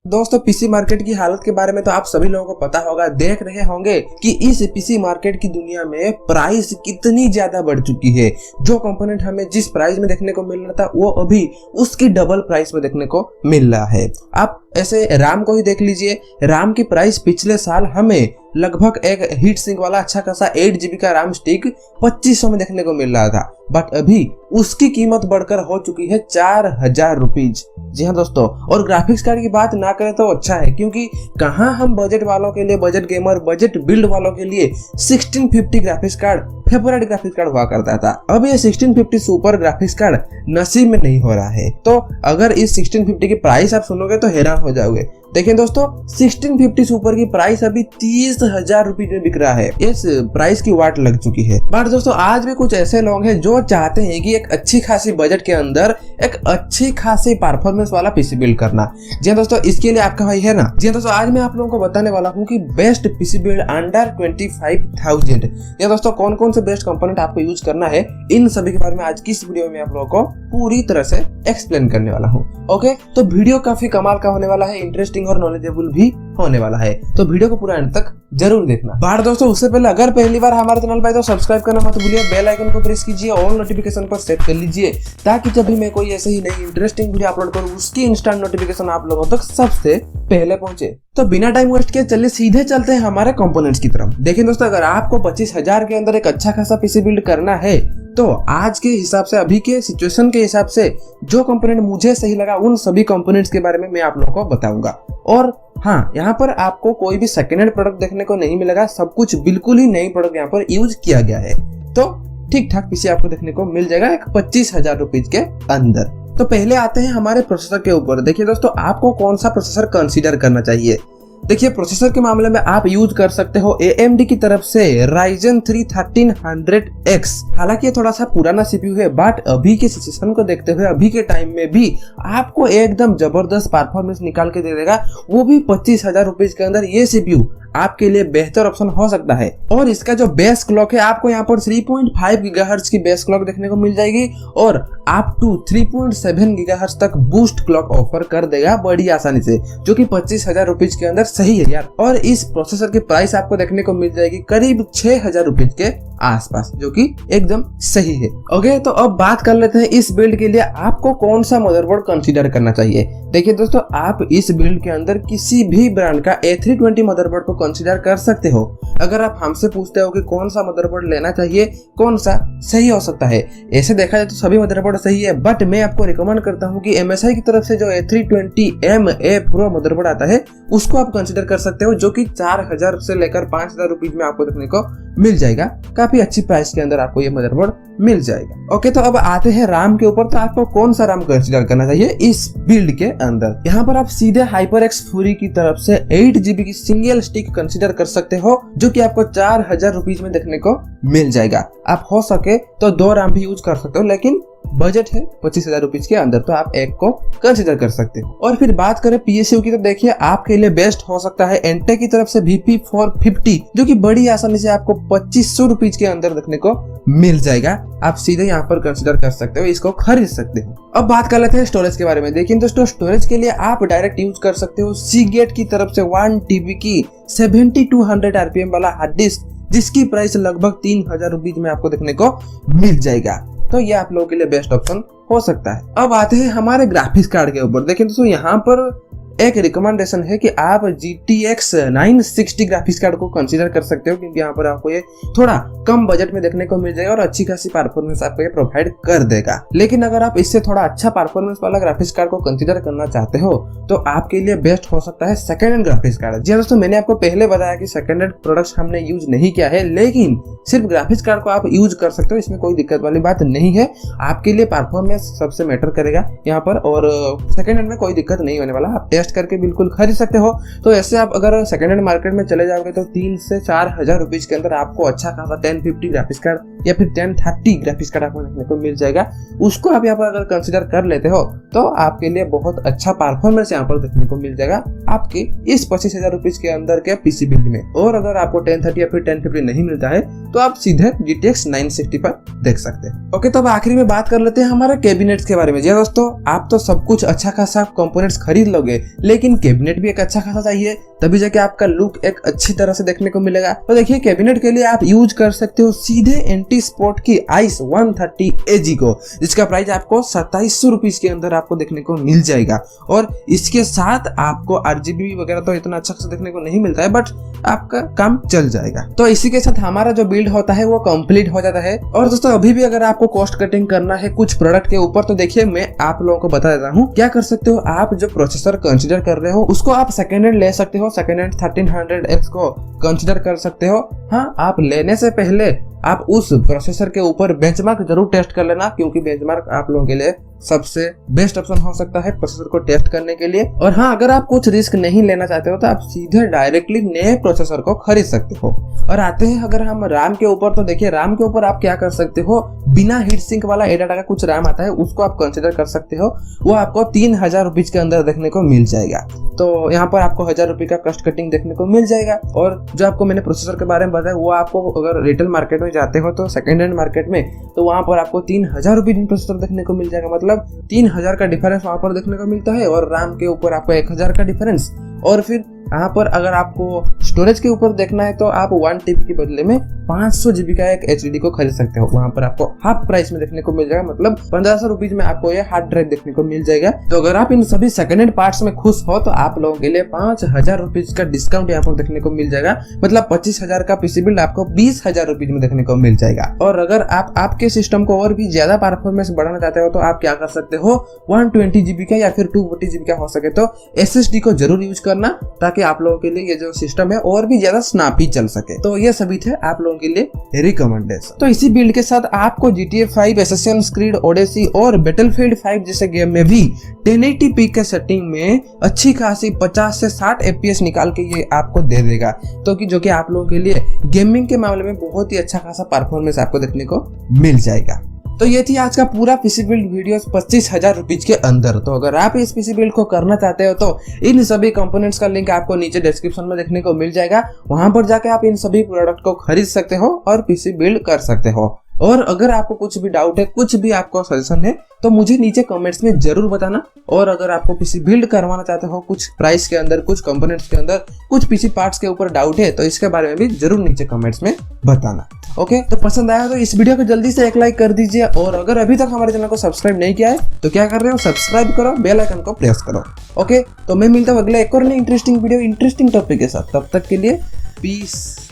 दोस्तों PC market की हालत के बारे में तो आप सभी लोगों को पता होगा, देख रहे होंगे कि इस पीसी मार्केट की दुनिया में प्राइस कितनी ज्यादा बढ़ चुकी है। जो कंपोनेंट हमें जिस प्राइस में देखने को मिल रहा था वो अभी उसकी डबल प्राइस में देखने को मिल रहा है। आप ऐसे राम को ही देख लीजिए, राम की प्राइस पिछले साल हमें लगभग एक हीट सिंक वाला अच्छा खासा 8 GB का राम स्टिक 2500 में देखने को मिल रहा था, बट अभी उसकी कीमत बढ़कर हो चुकी है 4000 रुपीज। जी हाँ दोस्तों, और ग्राफिक्स कार्ड की बात ना करें तो अच्छा है, क्योंकि कहाँ हम बजट वालों के लिए, बजट गेमर, बजट बिल्ड वालों के लिए 1650 graphics card favourite graphics card हुआ करता था। अब ये 1650 सुपर ग्राफिक्स कार्ड नसीब में नहीं हो रहा है। तो अगर इस 1650 की प्राइस आप सुनोगे तो हैरान हो जाओगे। देखिए दोस्तों, 1650 सुपर की प्राइस अभी 30,000 रुपए में बिक रहा है। इस प्राइस की वाट लग चुकी है। बट दोस्तों आज भी कुछ ऐसे लोग हैं जो चाहते हैं कि एक अच्छी खासी बजट के अंदर एक अच्छी खासी परफॉर्मेंस वाला पीसी बिल्ड करना। जी हाँ दोस्तों, इसके लिए आपका भाई है ना। जी हाँ दोस्तों, आज मैं आप लोगों को बताने वाला हूँ कि बेस्ट पीसी बिल्ड अंडर 25,000। ये दोस्तों कौन कौन से बेस्ट कंपोनेंट आपको यूज करना है, इन सभी के बारे में आज की इस वीडियो में आप लोगों को पूरी तरह से एक्सप्लेन करने वाला हूँ। ओके, तो वीडियो काफी कमाल का होने वाला है, इंटरेस्टिंग और नॉलेजेबल भी होने वाला है, तो वीडियो को पूरा अंत तक जरूर देखना। बार दोस्तों उससे पहले अगर पहली बार हमारे चैनल पर तो सब्सक्राइब करना मत भूलिए, बेल आइकन को प्रेस कीजिए, ऑल नोटिफिकेशन पर सेट कर लीजिए, ताकि जब भी मैं कोई ऐसे ही नई इंटरेस्टिंग वीडियो अपलोड करूँ उसकी इंस्टेंट नोटिफिकेशन आप लोगों तक सबसे पहले पहुंचे। तो बिना टाइम वेस्ट किए चलिए सीधे चलते हैं हमारे कंपोनेंट्स की तरफ। देखिए दोस्तों, अगर आपको 25,000 के अंदर एक अच्छा खासा पीसी बिल्ड करना है तो आज के हिसाब से, अभी के सिचुएशन के हिसाब से जो कंपोनेंट मुझे सही लगा उन सभी कंपोनेंट्स के बारे में मैं आप लोगों को बताऊंगा। और हाँ, यहाँ पर आपको कोई भी सेकेंड हैंड प्रोडक्ट देखने को नहीं मिलेगा, सब कुछ बिल्कुल ही नई प्रोडक्ट यहाँ पर यूज किया गया है। तो ठीक ठाक पीसी आपको देखने को मिल जाएगा एक 25,000 रुपीज के अंदर। तो पहले आते हैं हमारे प्रोसेसर के ऊपर। देखिए दोस्तों, आपको कौन सा प्रोसेसर कंसीडर करना चाहिए। देखिए प्रोसेसर के मामले में आप यूज कर सकते हो AMD की तरफ से Ryzen 3 1300X। हालांकि ये थोड़ा सा पुराना CPU है, बट अभी के सिचुएशन को देखते हुए, अभी के टाइम में भी आपको एकदम जबरदस्त परफॉर्मेंस निकाल के दे देगा, वो भी 25,000 रुपीज के अंदर। ये CPU आपके लिए बेहतर ऑप्शन हो सकता है। और इसका जो बेस क्लॉक है, आपको यहाँ पर 3.5 GHz की बेस क्लॉक देखने को मिल जाएगी और अप टू 3.7 GHz तक बूस्ट क्लॉक ऑफर कर देगा बड़ी आसानी से, जो कि 25,000 रुपीज के अंदर सही है यार। और इस प्रोसेसर की प्राइस आपको देखने को मिल जाएगी करीब 6,000 रुपीज के आसपास, जो कि एकदम सही है। ओके, तो अब बात कर लेते हैं इस बिल्ड के लिए आपको कौन सा मदरबोर्ड कंसीडर करना चाहिए। देखिए दोस्तों, आप इस बिल्ड के अंदर किसी भी ब्रांड का A320 मदरबोर्ड को कंसीडर कर सकते हो। अगर आप हमसे पूछते हो कि कौन सा मदरबोर्ड लेना चाहिए, कौन सा सही हो सकता है, ऐसे देखा जाए तो सभी मदरबोर्ड सही है, बट मैं आपको रिकमेंड करता हूं कि MSI की तरफ से जो A320MA Pro मदरबोर्ड आता है उसको आप कंसीडर कर सकते हो, जो कि 4,000 से लेकर 5,000 रुपीज में आपको देखने को मिल जाएगा। काफी अच्छी प्राइस के अंदर आपको ये मदरबोर्ड मिल जाएगा। ओके, तो अब आते हैं राम के ऊपर। तो आपको कौन सा राम कंसीडर करना चाहिए इस बिल्ड के अंदर। यहाँ पर आप सीधे HyperX Fury की तरफ से 8 GB की सिंगल स्टिक कंसीडर कर सकते हो, जो कि आपको 4,000 रुपीज में देखने को मिल जाएगा। आप हो सके तो 2 राम भी यूज कर सकते हो, लेकिन बजट है 25,000 रुपीज के अंदर, तो आप एक को कंसीडर कर सकते हो। और फिर बात करें PSU की, तो देखिए आपके लिए बेस्ट हो सकता है Entech की तरफ से VP450, जो कि बड़ी आसानी से आपको 2,500 रुपीज के अंदर देखने को मिल जाएगा। आप सीधे यहाँ पर कंसीडर कर सकते हो, इसको खरीद सकते हो। अब बात कर लेते हैं स्टोरेज के बारे में। देखिए दोस्तों, स्टोरेज के लिए आप डायरेक्ट यूज कर सकते हो Seagate की तरफ से 1 TB की 7200 RPM वाला हार्ड डिस्क, जिसकी प्राइस लगभग 3,000 रुपीज में आपको देखने को मिल जाएगा। तो ये आप लोगों के लिए बेस्ट ऑप्शन हो सकता है। अब आते हैं हमारे ग्राफिक्स कार्ड के ऊपर। देखिए दोस्तों, यहाँ पर एक रिकमेंडेशन है कि आप GTX 960 ग्राफिक्स कार्ड को कंसीडर कर सकते हो, क्योंकि यहाँ पर आपको ये थोड़ा कम बजट में देखने को मिल जाएगा और अच्छी खासी परफॉर्मेंस आपको ये प्रोवाइड कर देगा। लेकिन अगर आप इससे थोड़ा अच्छा परफॉर्मेंस वाला ग्राफिक्स कार्ड को कंसीडर करना चाहते हो तो आपके लिए बेस्ट हो सकता है सेकेंड हैंड ग्राफिक्स कार्ड। जी दोस्तों, मैंने आपको पहले बताया कि सेकेंड हैंड प्रोडक्ट्स हमने यूज नहीं किया है, लेकिन सिर्फ ग्राफिक्स कार्ड को आप यूज कर सकते हो, इसमें कोई दिक्कत वाली बात नहीं है। आपके लिए परफॉर्मेंस सबसे मैटर करेगा यहाँ पर, और सेकेंड हैंड में कोई दिक्कत नहीं होने वाला। आप टेस्ट करके बिल्कुल खरीद सकते हो। तो ऐसे आप अगर सेकेंड हैंड मार्केट में चले जाओगे तो 3 से 4,000 रुपीज के अंदर आपको अच्छा खासा 1050 ग्राफिक्स कार्ड या फिर 1030 ग्राफिक्स कार्ड आपको देखने को मिल जाएगा। उसको आप यहाँ पर अगर कंसीडर कर लेते हो तो आपके लिए बहुत अच्छा परफॉर्मेंस यहाँ पर देखने को मिल जाएगा आपके इस 25,000 रुपीज के अंदर के पीसी बिल्ड में। और अगर आपको 1030 या फिर 1050 नहीं मिलता है तो आप सीधे GTX 960 पर देख सकते हैं। ओके, तो अब आखिरी में बात कर लेते हैं हमारे कैबिनेट्स के बारे में। जी दोस्तों, आप तो सब कुछ अच्छा खासा कंपोनेंट्स खरीद लोगे, लेकिन कैबिनेट भी एक अच्छा खासा चाहिए, तभी जाके आपका लुक एक अच्छी तरह से देखने को मिलेगा। तो देखिए, कैबिनेट के लिए आप यूज कर सकते हो सीधे एंटी स्पॉट की आइस 130 AG को, जिसका प्राइस आपको 2700 रुपीज के अंदर आपको देखने को मिल जाएगा। और इसके साथ आपको RGB वगैरह तो इतना अच्छा से देखने को नहीं मिलता है, बट आपका काम चल जाएगा। तो इसी के साथ हमारा जो बिल्ड होता है वो कंप्लीट हो जाता है। और दोस्तों, अभी भी अगर आपको कॉस्ट कटिंग करना है कुछ प्रोडक्ट के ऊपर, तो देखिए मैं आप लोगों को बता देता हूँ क्या कर सकते हो। आप जो प्रोसेसर कंसीडर कर रहे हो उसको आप सेकेंड हैंड ले सकते हो, सेकेंड हैंड 1300X को कंसीडर कर सकते हो। हाँ, आप लेने से पहले आप उस प्रोसेसर के ऊपर बेंचमार्क जरूर टेस्ट कर लेना, क्योंकि बेंचमार्क आप लोगों के लिए सबसे बेस्ट ऑप्शन हो सकता है प्रोसेसर को टेस्ट करने के लिए। और हाँ, अगर आप कुछ रिस्क नहीं लेना चाहते हो तो आप सीधे डायरेक्टली नए प्रोसेसर को खरीद सकते हो। और आते हैं अगर हम RAM के ऊपर, तो देखिए RAM के ऊपर आप क्या कर सकते हो, बिना हीट सिंक वाला ADATA का कुछ RAM आता है, उसको आप कंसिडर कर सकते हो। वो आपको 3000 रुपीज के अंदर देखने को मिल जाएगा। तो यहाँ पर आपको 1000 रुपये का कॉस्ट कटिंग देखने को मिल जाएगा। और जो आपको मैंने प्रोसेसर के बारे में बताया, वो आपको अगर रिटेल मार्केट में जाते हो तो सेकेंड हैंड मार्केट में, तो वहाँ पर आपको 3000 रुपये में प्रोसेसर देखने को मिल जाएगा। मतलब 3000 का डिफरेंस वहाँ पर देखने को मिलता है, और RAM के ऊपर आपको 1000 का डिफरेंस। और फिर यहाँ पर अगर आपको स्टोरेज के ऊपर देखना है तो आप 1 TB के बदले में 500 GB का एक HDD को खरीद सकते हो। वहाँ पर आपको हाफ प्राइस में देखने को मिल जाएगा, मतलब 1500 रुपीज में आपको ये हार्ड ड्राइव देखने को मिल जाएगा। तो अगर आप इन सभी सेकेंड हैंड पार्ट्स में खुश हो तो आप लोगों के लिए 5000 रुपीज का डिस्काउंट यहाँ पर देखने को मिल जाएगा। मतलब 25000 का पीसी बिल्ड आपको 20000 रुपीज में देखने को मिल जाएगा। और अगर आप आपके सिस्टम को और भी ज्यादा परफॉर्मेंस बढ़ाना चाहते हो तो आप क्या कर सकते हो, 120 GB का या फिर 240 GB का हो सके तो SSD को जरूर यूज करना, ताकि आप लोगों के लिए ये जो सिस्टम है और भी ज्यादा स्नैपी चल सके। तो ये सभी थे आप लोगों के लिए रिकमेंडेशन। तो इसी बिल्ड के साथ आपको GTA 5, Assassin's Creed Odyssey और Battlefield 5 जैसे गेम में भी 1080p के सेटिंग में अच्छी खासी 50 से 60 FPS निकाल के ये आपको दे देगा। तो जो कि आप लोगों के लिए गेमिंग के मामले में बहुत ही अच्छा खासा परफॉर्मेंस आपको देखने को मिल जाएगा। तो ये थी आज का पूरा पीसी बिल्ड वीडियो 25,000 रुपीज के अंदर। तो अगर आप इस पीसी बिल्ड को करना चाहते हो तो इन सभी कंपोनेंट्स का लिंक आपको नीचे डिस्क्रिप्शन में देखने को मिल जाएगा। वहां पर जाके आप इन सभी प्रोडक्ट को खरीद सकते हो और पीसी बिल्ड कर सकते हो। और अगर आपको कुछ भी डाउट है, कुछ भी आपको सजेशन है, तो मुझे नीचे कमेंट्स में जरूर बताना। और अगर आपको पीसी बिल्ड करवाना चाहते हो, कुछ प्राइस के अंदर, कुछ कंपोनेंट्स के अंदर, कुछ पीसी पार्ट्स के ऊपर डाउट है, तो इसके बारे में भी जरूर नीचे कमेंट्स में बताना। ओके, तो पसंद आया तो इस वीडियो को जल्दी से एक लाइक कर दीजिए। और अगर अभी तक हमारे चैनल को सब्सक्राइब नहीं किया है तो क्या कर रहे हो, सब्सक्राइब करो, बेल आइकन को प्रेस करो। ओके, तो मैं मिलता हूँ अगला एक और नई इंटरेस्टिंग वीडियो, इंटरेस्टिंग टॉपिक के साथ। तब तक के लिए पीस।